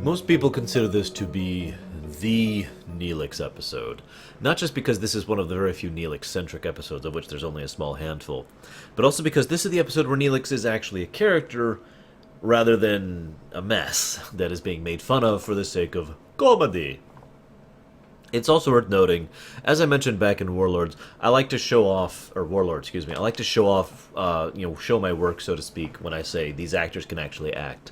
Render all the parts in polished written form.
Most people consider this to be the Neelix episode. Not just because this is one of the very few Neelix-centric episodes, of which there's only a small handful, but also because this is the episode where Neelix is actually a character rather than a mess that is being made fun of for the sake of comedy. It's also worth noting, as I mentioned back in Warlords, I like to show off, or Warlord, excuse me, I like to show off, show my work, so to speak, when I say these actors can actually act.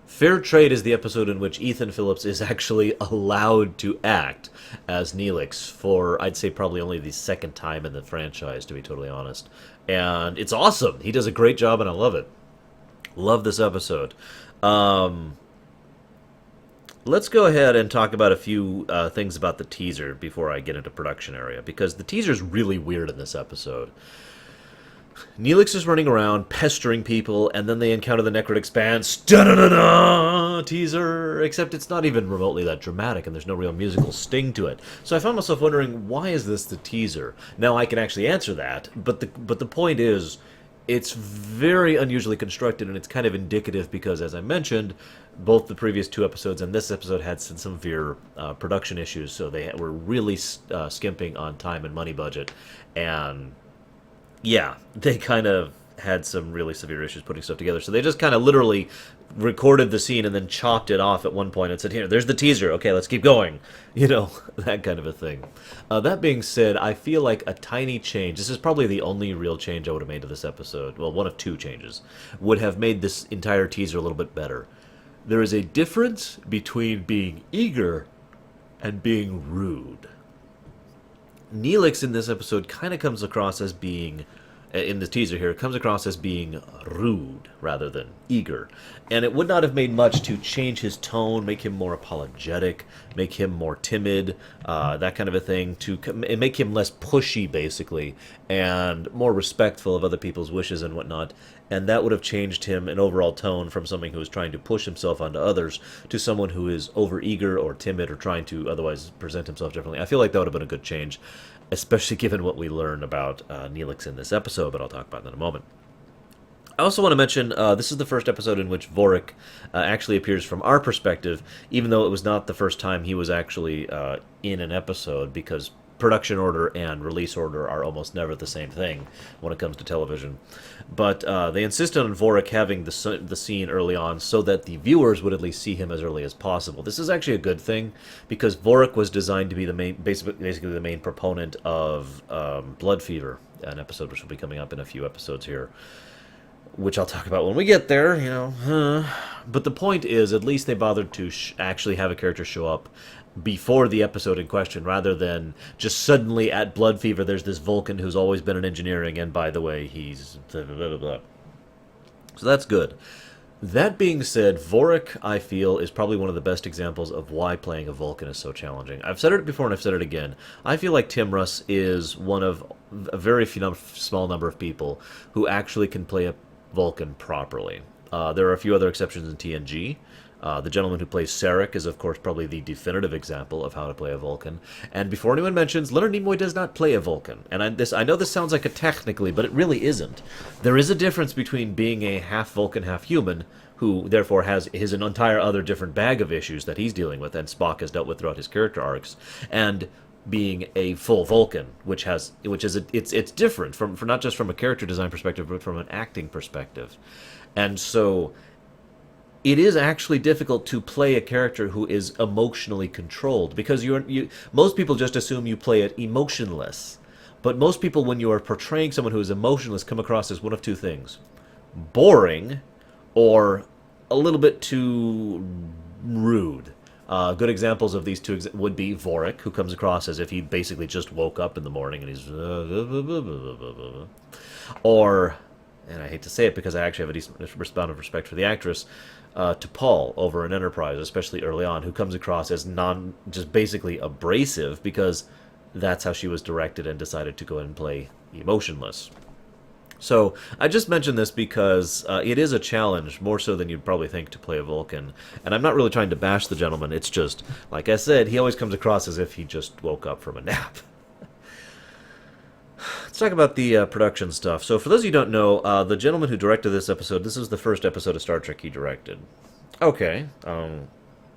Fair Trade is the episode in which Ethan Phillips is actually allowed to act as Neelix for, I'd say, probably only the second time in the franchise, to be totally honest. And it's awesome. He does a great job, and I love it. Love this episode. Let's go ahead and talk about a few things about the teaser before I get into production area, because the teaser is really weird in this episode. Neelix is running around, pestering people, and then they encounter the Nekrit expanse. Da-da-da-da! Teaser! Except it's not even remotely that dramatic, and there's no real musical sting to it. So I found myself wondering, why is this the teaser? Now, I can actually answer that, but the point is, it's very unusually constructed, and it's kind of indicative because, as I mentioned, both the previous two episodes and this episode had some severe production issues, so they were really skimping on time and money budget, and yeah, they kind of had some really severe issues putting stuff together. So they just kind of literally recorded the scene and then chopped it off at one point and said, here, there's the teaser. Okay, let's keep going. You know, that kind of a thing. That being said, I feel like a tiny change, this is probably the only real change I would have made to this episode, well, one of two changes, would have made this entire teaser a little bit better. There is a difference between being eager and being rude. Neelix in this episode kind of comes across as being, in the teaser here, comes across as being rude rather than eager. And it would not have made much to change his tone, make him more apologetic, make him more timid, that kind of a thing, to make him less pushy, basically, and more respectful of other people's wishes and whatnot. And that would have changed him in overall tone from someone who is trying to push himself onto others to someone who is overeager or timid or trying to otherwise present himself differently. I feel like that would have been a good change, especially given what we learned about Neelix in this episode, but I'll talk about that in a moment. I also want to mention, this is the first episode in which Vorik actually appears from our perspective, even though it was not the first time he was actually in an episode, because production order and release order are almost never the same thing when it comes to television. But they insisted on Vorik having the scene early on so that the viewers would at least see him as early as possible. This is actually a good thing, because Vorik was designed to be the main, basically the main proponent of Blood Fever, an episode which will be coming up in a few episodes here, which I'll talk about when we get there, you know. But the point is, at least they bothered to actually have a character show up before the episode in question, rather than just suddenly at Blood Fever there's this Vulcan who's always been in engineering, and by the way, he's blah, blah, blah, blah. So that's good. That being said, Vorik, I feel, is probably one of the best examples of why playing a Vulcan is so challenging. I've said it before and I've said it again. I feel like Tim Russ is one of a very small number of people who actually can play a Vulcan properly. There are a few other exceptions in TNG. The gentleman who plays Sarek is, of course, probably the definitive example of how to play a Vulcan. And before anyone mentions, Leonard Nimoy does not play a Vulcan. And I know this sounds like a technically, but it really isn't. There is a difference between being a half Vulcan, half human, who therefore has his an entire other different bag of issues that he's dealing with, and Spock has dealt with throughout his character arcs, and being a full Vulcan, it's different from not just from a character design perspective, but from an acting perspective. And so it is actually difficult to play a character who is emotionally controlled, because most people just assume you play it emotionless. But most people, when you are portraying someone who is emotionless, come across as one of two things: boring, or a little bit too rude. Good examples of these two would be Vorik, who comes across as if he basically just woke up in the morning and he's or and I hate to say it because I actually have a decent amount of respect for the actress, to Paul over in Enterprise, especially early on, who comes across as just basically abrasive because that's how she was directed and decided to go and play emotionless. So I just mentioned this because it is a challenge, more so than you'd probably think, to play a Vulcan. And I'm not really trying to bash the gentleman, it's just, like I said, he always comes across as if he just woke up from a nap. Let's talk about the production stuff. So for those of you who don't know, the gentleman who directed this episode, this is the first episode of Star Trek he directed. Okay,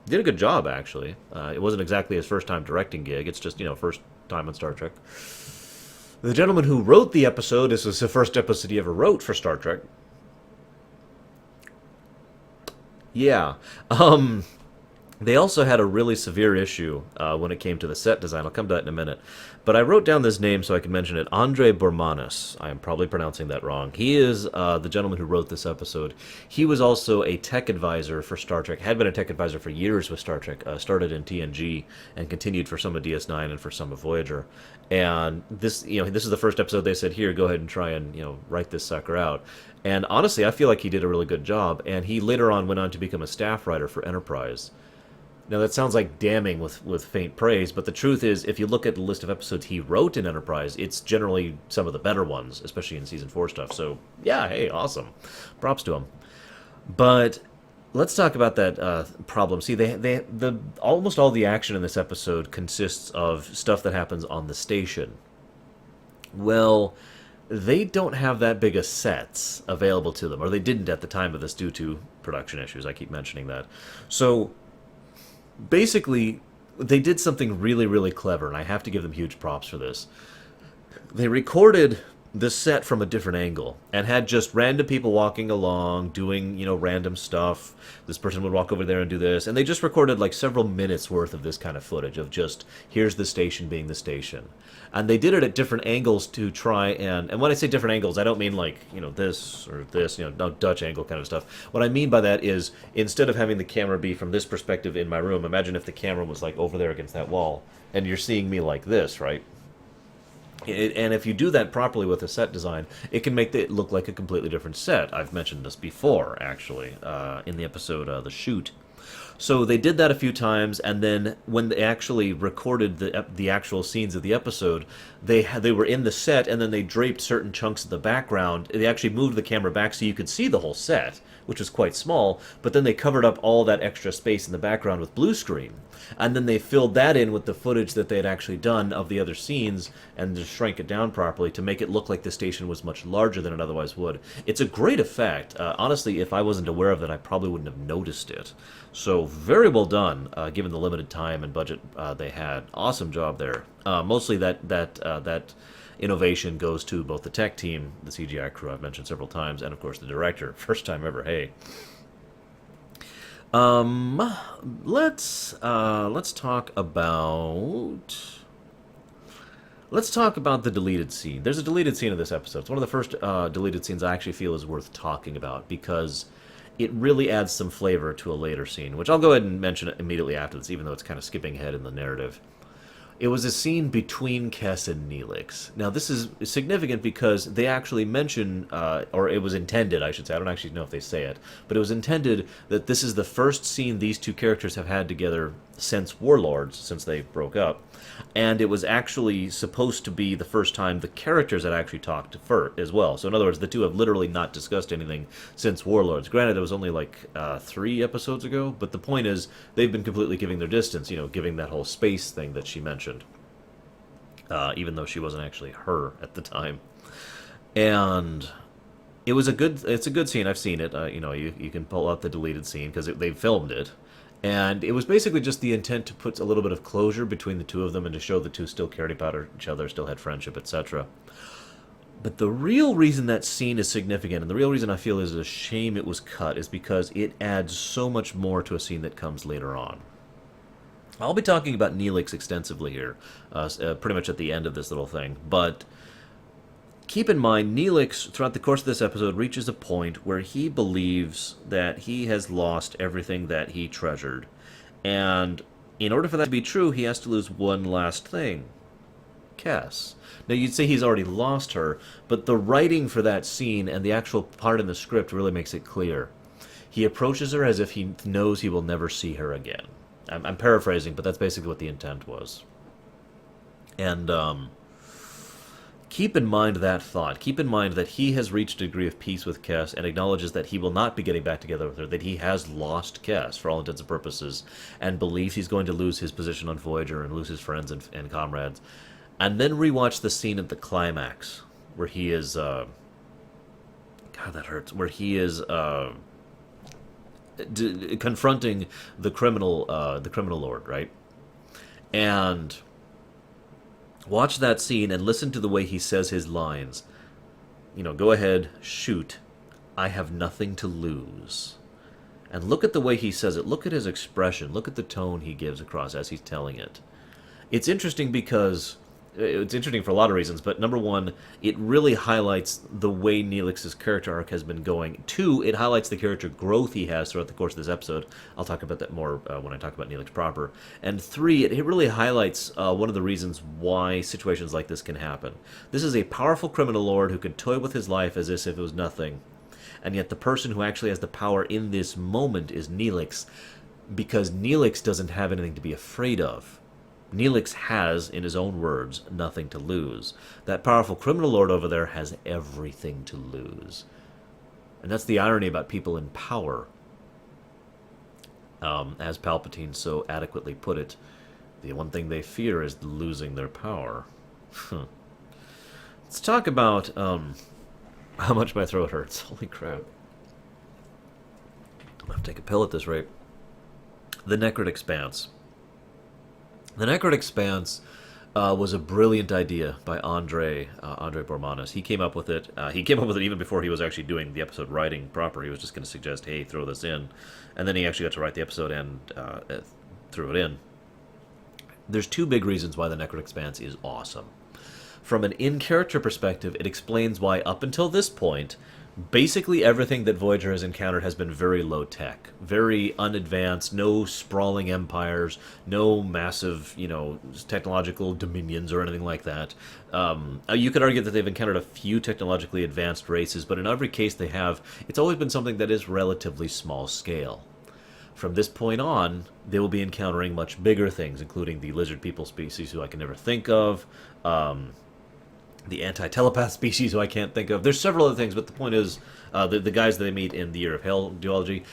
did a good job, actually. It wasn't exactly his first time directing gig, it's just, first time on Star Trek. The gentleman who wrote the episode, this was the first episode he ever wrote for Star Trek. Yeah. They also had a really severe issue when it came to the set design. I'll come to that in a minute. But I wrote down this name so I can mention it. Andre Bormanis. I am probably pronouncing that wrong. He is the gentleman who wrote this episode. He was also a tech advisor for Star Trek. Had been a tech advisor for years with Star Trek. Started in TNG and continued for some of DS9 and for some of Voyager. And this is the first episode they said, here, go ahead and try and, write this sucker out. And honestly, I feel like he did a really good job. And he later on went on to become a staff writer for Enterprise. Now, that sounds like damning with faint praise, but the truth is, if you look at the list of episodes he wrote in Enterprise, it's generally some of the better ones, especially in Season 4 stuff. So, yeah, hey, awesome. Props to him. But let's talk about that problem. See, almost all the action in this episode consists of stuff that happens on the station. Well, they don't have that big of sets available to them, or they didn't at the time of this due to production issues. I keep mentioning that. So basically, they did something really, really clever, and I have to give them huge props for this. They recorded the set from a different angle and had just random people walking along doing, random stuff. This person would walk over there and do this, and they just recorded like several minutes worth of this kind of footage of just, here's the station being the station. And they did it at different angles to try and when I say different angles, I don't mean like, this or this, no Dutch angle kind of stuff. What I mean by that is, instead of having the camera be from this perspective in my room, imagine if the camera was like over there against that wall, and you're seeing me like this, right? And if you do that properly with a set design, it can make it look like a completely different set. I've mentioned this before, actually, in the episode The Shoot. So they did that a few times, and then when they actually recorded the actual scenes of the episode, they were in the set, and then they draped certain chunks of the background. They actually moved the camera back so you could see the whole set, which was quite small, but then they covered up all that extra space in the background with blue screen. And then they filled that in with the footage that they had actually done of the other scenes and just shrank it down properly to make it look like the station was much larger than it otherwise would. It's a great effect. Honestly, if I wasn't aware of it, I probably wouldn't have noticed it. So very well done, given the limited time and budget they had. Awesome job there. Mostly that innovation goes to both the tech team, the CGI crew I've mentioned several times, and of course the director. First time ever, hey. Let's talk about the deleted scene. There's a deleted scene of this episode. It's one of the first deleted scenes I actually feel is worth talking about because it really adds some flavor to a later scene, which I'll go ahead and mention immediately after this, even though it's kind of skipping ahead in the narrative. It was a scene between Kes and Neelix. Now, this is significant because they actually mention, or it was intended, I should say, I don't actually know if they say it, but it was intended that this is the first scene these two characters have had together since Warlords, since they broke up. And it was actually supposed to be the first time the characters had actually talked as well. So in other words, the two have literally not discussed anything since Warlords. Granted, it was only like 3 episodes ago, but the point is they've been completely giving their distance, giving that whole space thing that she mentioned. Even though she wasn't actually her at the time. And it's a good scene. I've seen it. You can pull out the deleted scene because they filmed it. And it was basically just the intent to put a little bit of closure between the two of them and to show the two still cared about each other, still had friendship, etc. But the real reason that scene is significant, and the real reason I feel is a shame it was cut, is because it adds so much more to a scene that comes later on. I'll be talking about Neelix extensively here, pretty much at the end of this little thing, but keep in mind, Neelix, throughout the course of this episode, reaches a point where he believes that he has lost everything that he treasured. And in order for that to be true, he has to lose one last thing. Kes. Now, you'd say he's already lost her, but the writing for that scene and the actual part in the script really makes it clear. He approaches her as if he knows he will never see her again. I'm paraphrasing, but that's basically what the intent was. And keep in mind that thought. Keep in mind that he has reached a degree of peace with Kes and acknowledges that he will not be getting back together with her, that he has lost Kes for all intents and purposes, and believes he's going to lose his position on Voyager and lose his friends and comrades. And then rewatch the scene at the climax where he is... God, that hurts. Where he is... confronting the criminal lord, right? And watch that scene and listen to the way he says his lines. Go ahead, shoot. I have nothing to lose. And look at the way he says it. Look at his expression. Look at the tone he gives across as he's telling it. It's interesting because... It's interesting for a lot of reasons, but number one, it really highlights the way Neelix's character arc has been going. Two, it highlights the character growth he has throughout the course of this episode. I'll talk about that more when I talk about Neelix proper. And three, it really highlights one of the reasons why situations like this can happen. This is a powerful criminal lord who can toy with his life as if it was nothing. And yet the person who actually has the power in this moment is Neelix, because Neelix doesn't have anything to be afraid of. Neelix has, in his own words, nothing to lose. That powerful criminal lord over there has everything to lose. And that's the irony about people in power. As Palpatine so adequately put it, the one thing they fear is losing their power. Let's talk about how much my throat hurts. Holy crap. I'm going to have to take a pill at this rate. The Nekrit expanse. The Nekrit expanse was a brilliant idea by Andre Bormanis. He came up with it. He came up with it even before he was actually doing the episode writing proper. He was just going to suggest, hey, throw this in. And then he actually got to write the episode and threw it in. There's two big reasons why the Nekrit expanse is awesome. From an in-character perspective, it explains why, up until this point, basically everything that Voyager has encountered has been very low-tech, very unadvanced, no sprawling empires, no massive, technological dominions or anything like that. You could argue that they've encountered a few technologically advanced races, but in every case they have, it's always been something that is relatively small scale. From this point on, they will be encountering much bigger things, including the lizard people species who I can never think of, the anti-telepath species who I can't think of. There's several other things, but the point is, the guys that they meet in the Year of Hell duology,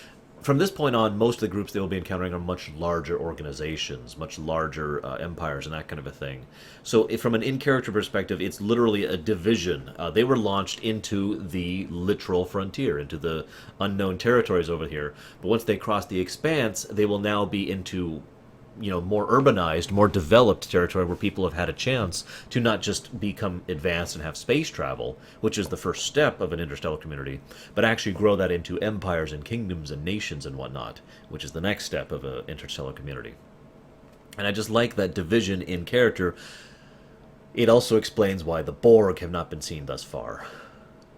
from this point on, most of the groups they will be encountering are much larger organizations, much larger empires, and that kind of a thing. So from an in-character perspective, it's literally a division. They were launched into the literal frontier, into the unknown territories over here. But once they cross the expanse, they will now be into more urbanized, more developed territory where people have had a chance to not just become advanced and have space travel, which is the first step of an interstellar community, but actually grow that into empires and kingdoms and nations and whatnot, which is the next step of an interstellar community. And I just like that division in character. It also explains why the Borg have not been seen thus far.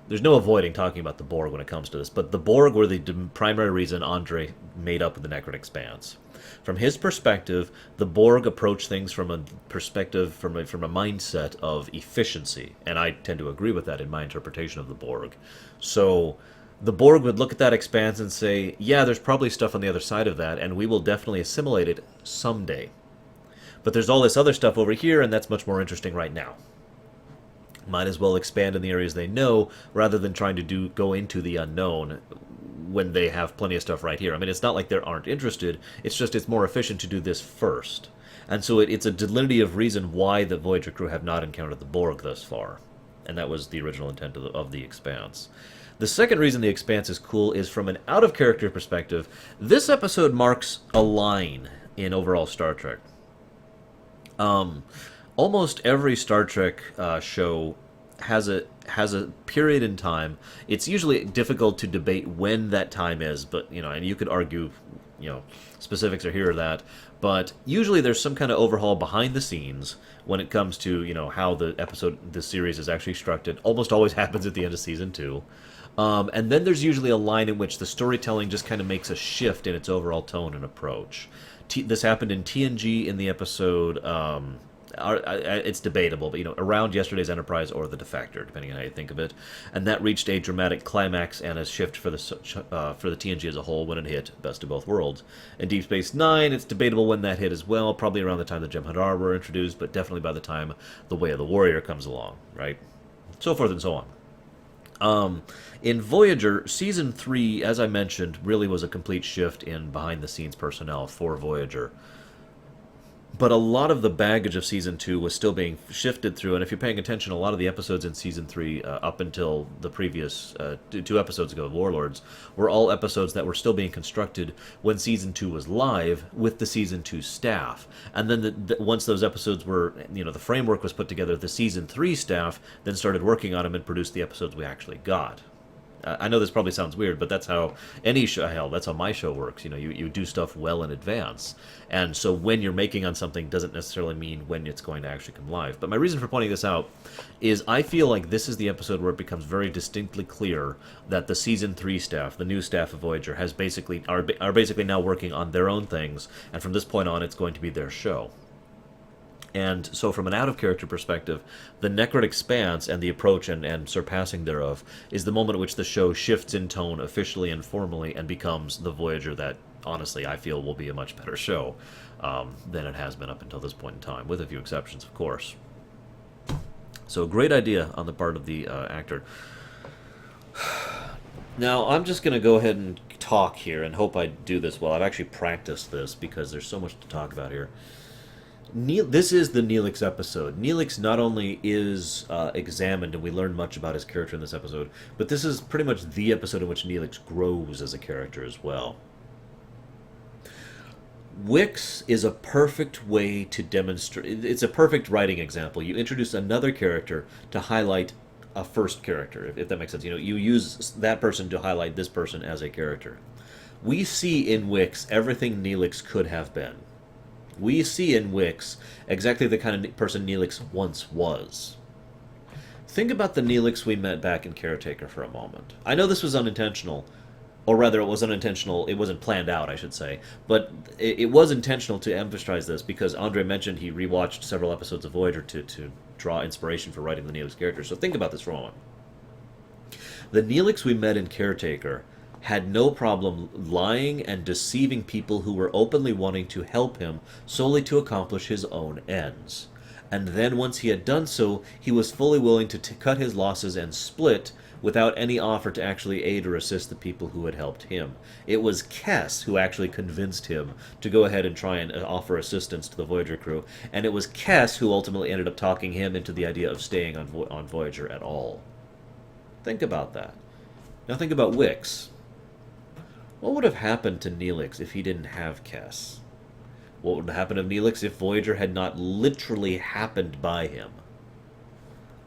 There's no avoiding talking about the Borg when it comes to this, but the Borg were the primary reason Andre made up the Nekrit expanse. From his perspective, the Borg approach things from a perspective, from a mindset of efficiency, and I tend to agree with that in my interpretation of the Borg. So the Borg would look at that expanse and say, yeah, there's probably stuff on the other side of that, and we will definitely assimilate it someday. But there's all this other stuff over here, and that's much more interesting right now. Might as well expand in the areas they know, rather than trying to go into the unknown when they have plenty of stuff right here. I mean, it's not like they aren't interested, it's just it's more efficient to do this first. And so it's a delineative reason why the Voyager crew have not encountered the Borg thus far. And that was the original intent of the Expanse. The second reason the Expanse is cool is from an out-of-character perspective. This episode marks a line in overall Star Trek. Almost every Star Trek show has a period in time. It's usually difficult to debate when that time is, but and you could argue, specifics are here or that. But usually there's some kind of overhaul behind the scenes when it comes to how the series is actually structured. Almost always happens at the end of season 2. And then there's usually a line in which the storytelling just kind of makes a shift in its overall tone and approach. This happened in TNG in the episode it's debatable, but around yesterday's Enterprise or the Defector, depending on how you think of it, and that reached a dramatic climax and a shift for the TNG as a whole when it hit Best of Both Worlds. In Deep Space Nine, it's debatable when that hit as well, probably around the time the Jem'Hadar were introduced, but definitely by the time the Way of the Warrior comes along, right? So forth and so on. In Voyager, Season 3, as I mentioned, really was a complete shift in behind-the-scenes personnel for Voyager. But a lot of the baggage of Season 2 was still being shifted through, and if you're paying attention, a lot of the episodes in Season 3, up until the previous 2 episodes ago, Warlords, were all episodes that were still being constructed when Season 2 was live with the Season 2 staff. And then once those episodes were, the framework was put together, the Season 3 staff then started working on them and produced the episodes we actually got. I know this probably sounds weird, but that's how any show, hell, that's how my show works. You do stuff well in advance. And so when you're making on something doesn't necessarily mean when it's going to actually come live. But my reason for pointing this out is I feel like this is the episode where it becomes very distinctly clear that the Season 3 staff, the new staff of Voyager, are basically now working on their own things, and from this point on it's going to be their show. And so from an out-of-character perspective, the Nekrit expanse and the approach and surpassing thereof is the moment at which the show shifts in tone officially and formally and becomes the Voyager that, honestly, I feel will be a much better show than it has been up until this point in time, with a few exceptions, of course. So great idea on the part of the actor. Now, I'm just going to go ahead and talk here and hope I do this well. I've actually practiced this because there's so much to talk about here. This is the Neelix episode. Neelix not only is examined, and we learn much about his character in this episode, but this is pretty much the episode in which Neelix grows as a character as well. Wix is a perfect way to demonstrate... It's a perfect writing example. You introduce another character to highlight a first character, if that makes sense. You use that person to highlight this person as a character. We see in Wix everything Neelix could have been. We see in Wix exactly the kind of person Neelix once was. Think about the Neelix we met back in Caretaker for a moment. I know this was unintentional, or rather it was unintentional, it wasn't planned out, I should say, but it was intentional to emphasize this because Andre mentioned he rewatched several episodes of Voyager to draw inspiration for writing the Neelix character. So think about this for a moment. The Neelix we met in Caretaker had no problem lying and deceiving people who were openly wanting to help him solely to accomplish his own ends. And then once he had done so, he was fully willing to cut his losses and split without any offer to actually aid or assist the people who had helped him. It was Kes who actually convinced him to go ahead and try and offer assistance to the Voyager crew, and it was Kes who ultimately ended up talking him into the idea of staying on Voyager at all. Think about that. Now think about Wix. What would have happened to Neelix if he didn't have Kes? What would happen to Neelix if Voyager had not literally happened by him?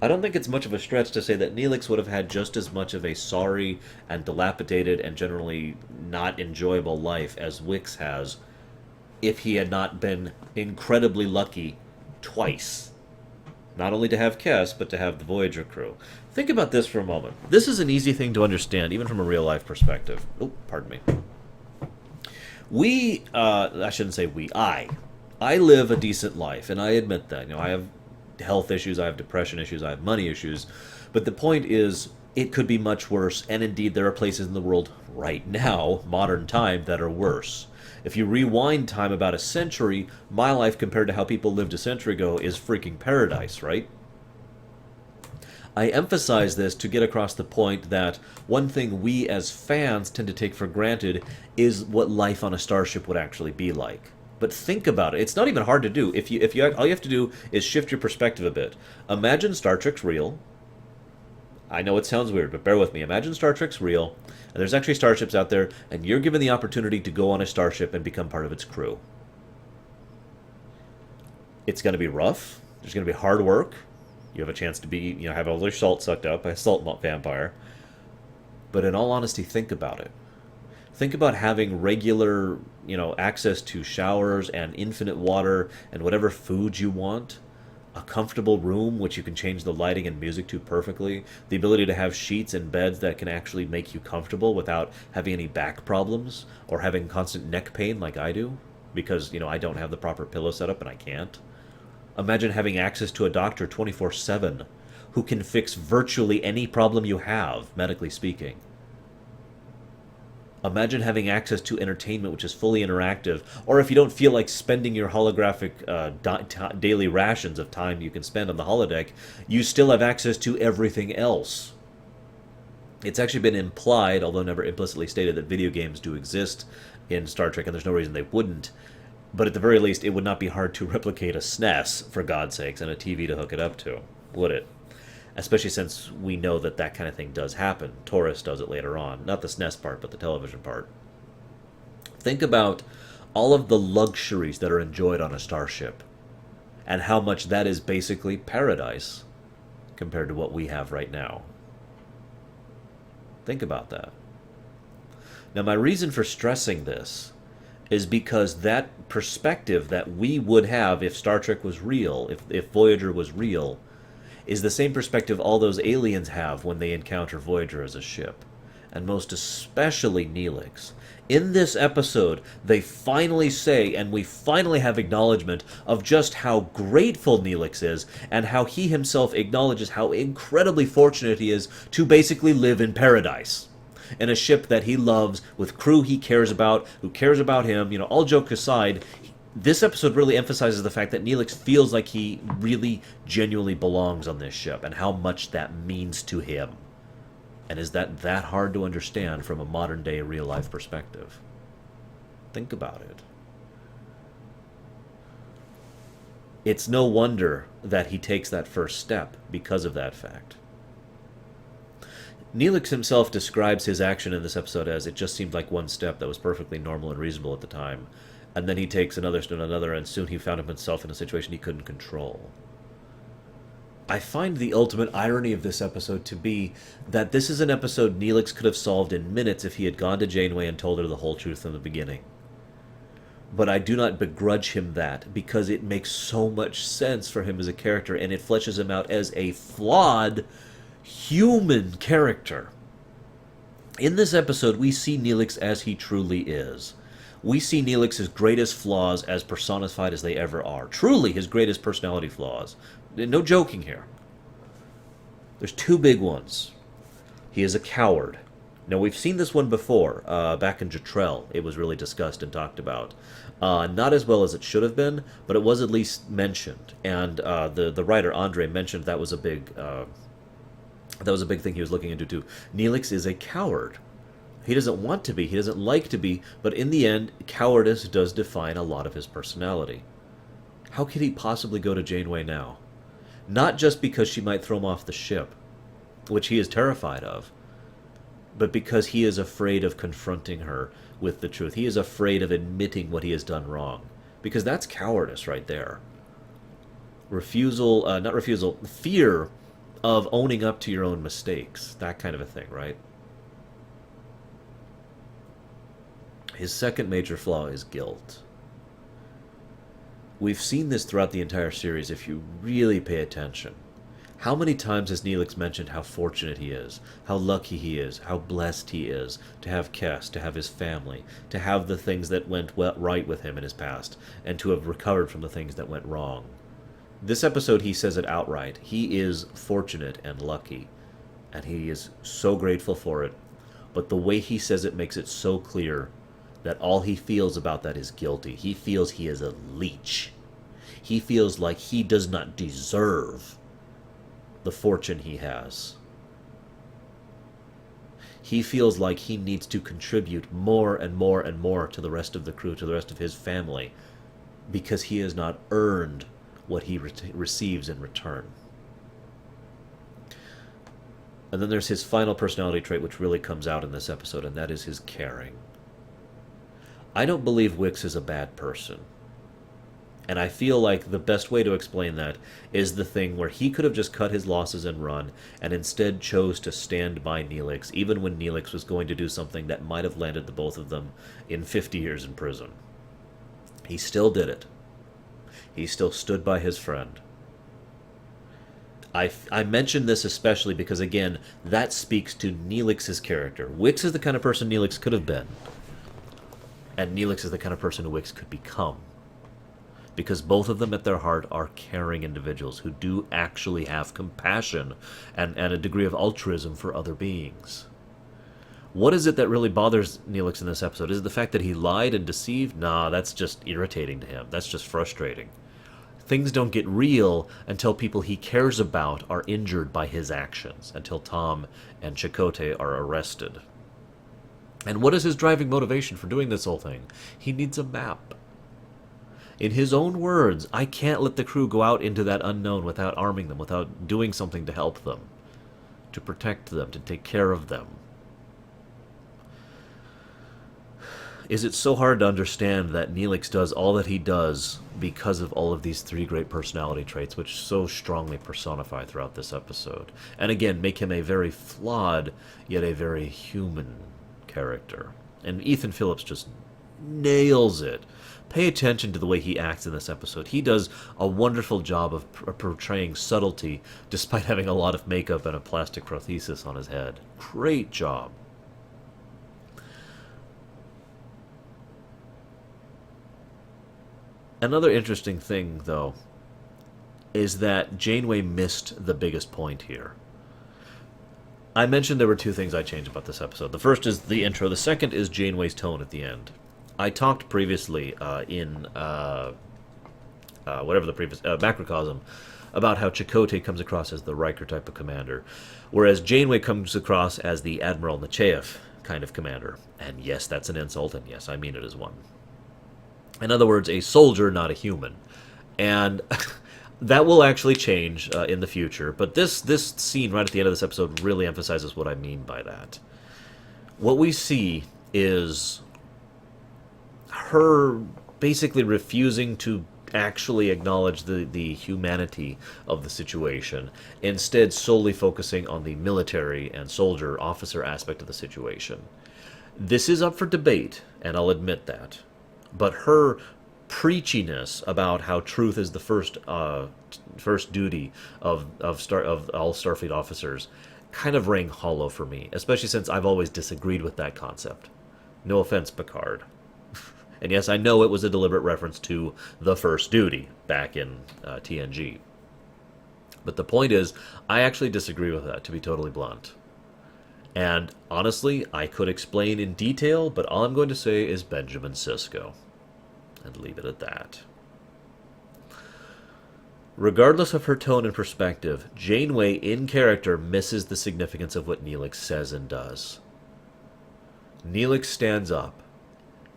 I don't think it's much of a stretch to say that Neelix would have had just as much of a sorry and dilapidated and generally not enjoyable life as Wix has if he had not been incredibly lucky twice. Not only to have Kes, but to have the Voyager crew. Think about this for a moment. This is an easy thing to understand, even from a real-life perspective. Oh, pardon me. I shouldn't say we, I live a decent life, and I admit that. I have health issues, I have depression issues, I have money issues, but the point is, it could be much worse, and indeed there are places in the world right now, modern time, that are worse. If you rewind time about a century, my life compared to how people lived a century ago is freaking paradise, right? I emphasize this to get across the point that one thing we as fans tend to take for granted is what life on a starship would actually be like. But think about it. It's not even hard to do. All you have to do is shift your perspective a bit. Imagine Star Trek's real. I know it sounds weird, but bear with me. Imagine Star Trek's real, and there's actually starships out there, and you're given the opportunity to go on a starship and become part of its crew. It's going to be rough. There's going to be hard work. You have a chance to be, have all your salt sucked up by a salt vampire. But in all honesty, think about it. Think about having regular, access to showers and infinite water and whatever food you want. A comfortable room which you can change the lighting and music to perfectly. The ability to have sheets and beds that can actually make you comfortable without having any back problems or having constant neck pain like I do. Because, I don't have the proper pillow setup and I can't. Imagine having access to a doctor 24/7 who can fix virtually any problem you have, medically speaking. Imagine having access to entertainment which is fully interactive, or if you don't feel like spending your holographic daily rations of time you can spend on the holodeck, you still have access to everything else. It's actually been implied, although never implicitly stated, that video games do exist in Star Trek, and there's no reason they wouldn't. But at the very least, it would not be hard to replicate a SNES, for God's sakes, and a TV to hook it up to, would it? Especially since we know that that kind of thing does happen. Taurus does it later on. Not the SNES part, but the television part. Think about all of the luxuries that are enjoyed on a starship, and how much that is basically paradise compared to what we have right now. Think about that. Now, my reason for stressing this is because that perspective that we would have if Star Trek was real, if Voyager was real, is the same perspective all those aliens have when they encounter Voyager as a ship, and most especially Neelix. In this episode, they finally say, and we finally have acknowledgement of just how grateful Neelix is, and how he himself acknowledges how incredibly fortunate he is to basically live in paradise. In a ship that he loves, with crew he cares about, who cares about him, all jokes aside, this episode really emphasizes the fact that Neelix feels like he really genuinely belongs on this ship, and how much that means to him. And is that hard to understand from a modern-day real-life perspective? Think about it. It's no wonder that he takes that first step because of that fact. Neelix himself describes his action in this episode as it just seemed like one step that was perfectly normal and reasonable at the time, and then he takes another step, another, and soon he found himself in a situation he couldn't control. I find the ultimate irony of this episode to be that this is an episode Neelix could have solved in minutes if he had gone to Janeway and told her the whole truth from the beginning. But I do not begrudge him that, because it makes so much sense for him as a character, and it fleshes him out as a flawed human character. In this episode, we see Neelix as he truly is. We see Neelix's greatest flaws as personified as they ever are. Truly his greatest personality flaws. No joking here. There's two big ones. He is a coward. Now, we've seen this one before. Back in Jetrel, it was really discussed and talked about. Not as well as it should have been, but it was at least mentioned. And the writer, Andre, mentioned that was a big thing he was looking into, too. Neelix is a coward. He doesn't want to be, he doesn't like to be, but in the end, cowardice does define a lot of his personality. How could he possibly go to Janeway now? Not just because she might throw him off the ship, which he is terrified of, but because he is afraid of confronting her with the truth. He is afraid of admitting what he has done wrong, because that's cowardice right there. Fear of owning up to your own mistakes, that kind of a thing, right? His second major flaw is guilt. We've seen this throughout the entire series if you really pay attention. How many times has Neelix mentioned how fortunate he is, how lucky he is, how blessed he is to have Kes, to have his family, to have the things that went right with him in his past, and to have recovered from the things that went wrong. This episode, he says it outright. He is fortunate and lucky, and he is so grateful for it. But the way he says it makes it so clear that all he feels about that is guilty. He feels he is a leech. He feels like he does not deserve the fortune he has. He feels like he needs to contribute more and more and more to the rest of the crew, to the rest of his family, because he has not earned what he receives in return. And then there's his final personality trait, which really comes out in this episode, and that is his caring. I don't believe Wix is a bad person. And I feel like the best way to explain that is the thing where he could have just cut his losses and run, and instead chose to stand by Neelix, even when Neelix was going to do something that might have landed the both of them in 50 years in prison. He still did it. He still stood by his friend. I mention this especially because, again, that speaks to Neelix's character. Wix is the kind of person Neelix could have been, and Neelix is the kind of person Wix could become. because both of them at their heart are caring individuals who do actually have compassion and a degree of altruism for other beings. What is it that really bothers Neelix in this episode? Is it the fact that he lied and deceived? Nah, that's just irritating to him. That's just frustrating. Things don't get real until people he cares about are injured by his actions, until Tom and Chakotay are arrested. And what is his driving motivation for doing this whole thing? He needs a map. In his own words, I can't let the crew go out into that unknown without arming them, without doing something to help them, to protect them, to take care of them. Is it so hard to understand that Neelix does all that he does because of all of these three great personality traits, which so strongly personify throughout this episode? And again, make him a very flawed, yet a very human character. And Ethan Phillips just nails it. Pay attention to the way he acts in this episode. He does a wonderful job of portraying subtlety, despite having a lot of makeup and a plastic prosthesis on his head. Great job. Another interesting thing, though, is that Janeway missed the biggest point here. I mentioned there were two things I changed about this episode. The first is the intro. The second is Janeway's tone at the end. I talked previously in whatever the previous Macrocosm about how Chakotay comes across as the Riker type of commander, whereas Janeway comes across as the Admiral Nechayev kind of commander. And yes, that's an insult, and yes, I mean it as one. In other words, a soldier, not a human. And that will actually change in the future, but this scene right at the end of this episode really emphasizes what I mean by that. What we see is her basically refusing to actually acknowledge the humanity of the situation, instead solely focusing on the military and soldier officer aspect of the situation. This is up for debate, and I'll admit that. But her preachiness about how truth is the first duty of all Starfleet officers kind of rang hollow for me, especially since I've always disagreed with that concept. No offense, Picard. And yes, I know it was a deliberate reference to the first duty back in TNG. But the point is, I actually disagree with that, to be totally blunt. And honestly, I could explain in detail, but all I'm going to say is Benjamin Sisko. And leave it at that. Regardless of her tone and perspective, Janeway in character misses the significance of what Neelix says and does. Neelix stands up.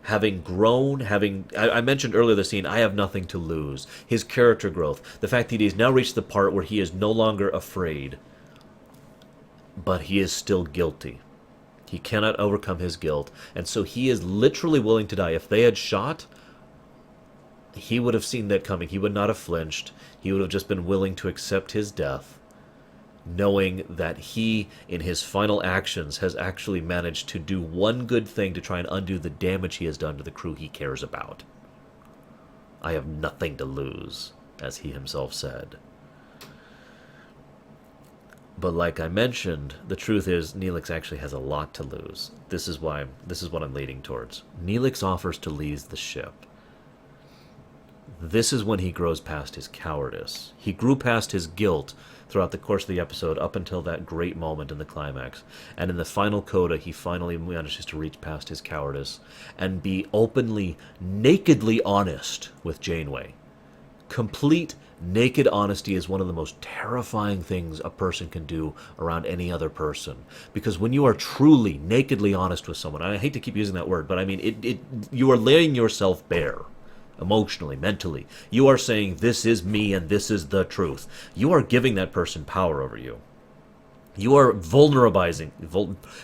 Having grown, I mentioned earlier the scene, I have nothing to lose. His character growth, the fact that he's now reached the part where he is no longer afraid, but he is still guilty. He cannot overcome his guilt, and so he is literally willing to die. If they had shot, he would have seen that coming. He would not have flinched. He would have just been willing to accept his death, knowing that he, in his final actions, has actually managed to do one good thing to try and undo the damage he has done to the crew he cares about. I have nothing to lose, as he himself said. But like I mentioned, the truth is Neelix actually has a lot to lose. This is what I'm leading towards. Neelix offers to leave the ship. This is when he grows past his cowardice. He grew past his guilt throughout the course of the episode up until that great moment in the climax. And in the final coda, he finally manages to reach past his cowardice and be openly, nakedly honest with Janeway. Complete naked honesty is one of the most terrifying things a person can do around any other person. Because when you are truly nakedly honest with someone, I hate to keep using that word, but I mean, you are laying yourself bare. Emotionally, mentally. You are saying, this is me and this is the truth. You are giving that person power over you. You are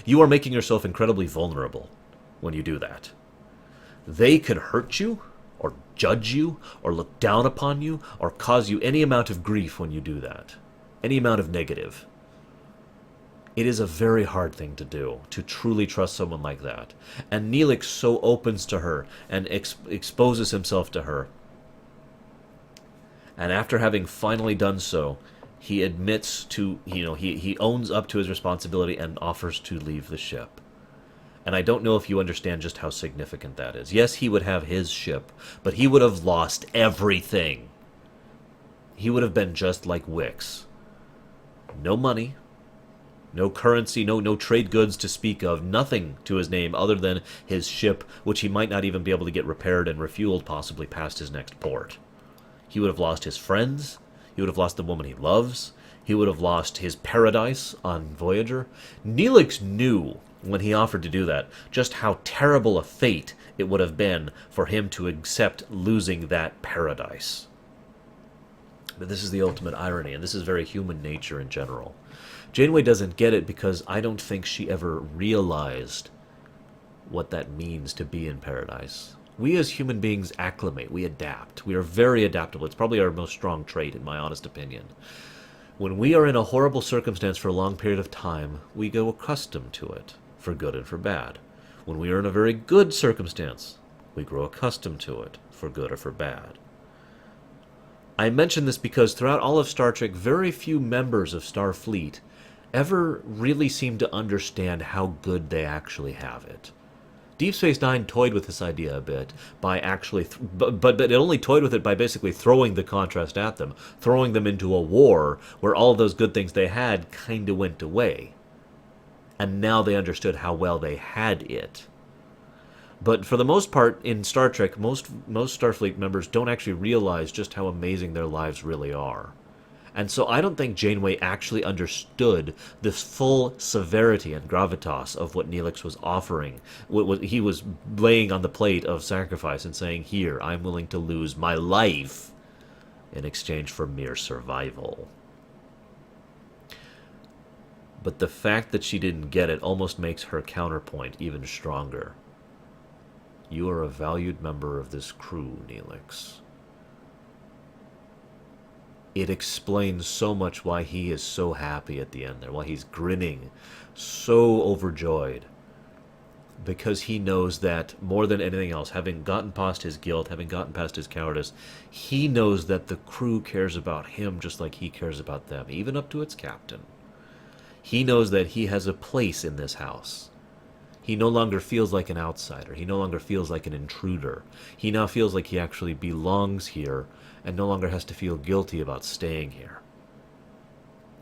you are making yourself incredibly vulnerable when you do that. They can hurt you, or judge you, or look down upon you, or cause you any amount of grief when you do that. Any amount of negative. It is a very hard thing to do, to truly trust someone like that. And Neelix so opens to her and exposes himself to her. And after having finally done so, he admits to, he owns up to his responsibility and offers to leave the ship. And I don't know if you understand just how significant that is. Yes, he would have his ship, but he would have lost everything. He would have been just like Wix. No money, no currency, no trade goods to speak of, nothing to his name other than his ship, which he might not even be able to get repaired and refueled possibly past his next port. He would have lost his friends. He would have lost the woman he loves. He would have lost his paradise on Voyager. Neelix knew, when he offered to do that, just how terrible a fate it would have been for him to accept losing that paradise. But this is the ultimate irony, and this is very human nature in general. Janeway doesn't get it because I don't think she ever realized what that means to be in paradise. We as human beings acclimate, we adapt. We are very adaptable. It's probably our most strong trait, in my honest opinion. When we are in a horrible circumstance for a long period of time, we go accustomed to it, for good and for bad. When we are in a very good circumstance, we grow accustomed to it, for good or for bad. I mention this because throughout all of Star Trek, very few members of Starfleet ever really seem to understand how good they actually have it. Deep Space Nine toyed with this idea a bit by actually, but it only toyed with it by basically throwing the contrast at them, throwing them into a war where all of those good things they had kind of went away. And now they understood how well they had it. But for the most part, in Star Trek, most Starfleet members don't actually realize just how amazing their lives really are. And so I don't think Janeway actually understood the full severity and gravitas of what Neelix was offering. What he was laying on the plate of sacrifice and saying, here, I'm willing to lose my life in exchange for mere survival. But the fact that she didn't get it almost makes her counterpoint even stronger. You are a valued member of this crew, Neelix. It explains so much why he is so happy at the end there, why he's grinning, so overjoyed. Because he knows that, more than anything else, having gotten past his guilt, having gotten past his cowardice, he knows that the crew cares about him just like he cares about them, even up to its captain. He knows that he has a place in this house. He no longer feels like an outsider. He no longer feels like an intruder. He now feels like he actually belongs here and no longer has to feel guilty about staying here.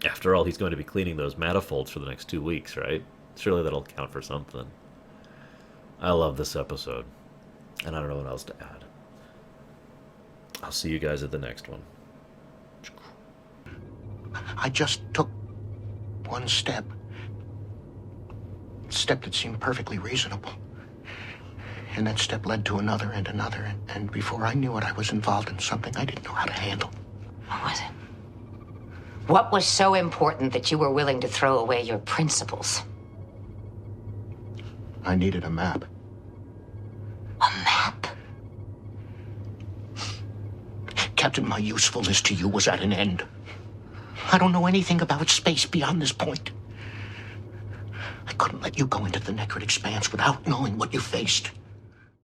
After all, he's going to be cleaning those manifolds for the next 2 weeks, right? Surely that'll count for something. I love this episode, and I don't know what else to add. I'll see you guys at the next one. I just took one step. A step that seemed perfectly reasonable. And that step led to another and another, and before I knew it, I was involved in something I didn't know how to handle. What was it? What was so important that you were willing to throw away your principles? I needed a map. A map? Captain, my usefulness to you was at an end. I don't know anything about space beyond this point. I couldn't let you go into the Nekrit expanse without knowing what you faced.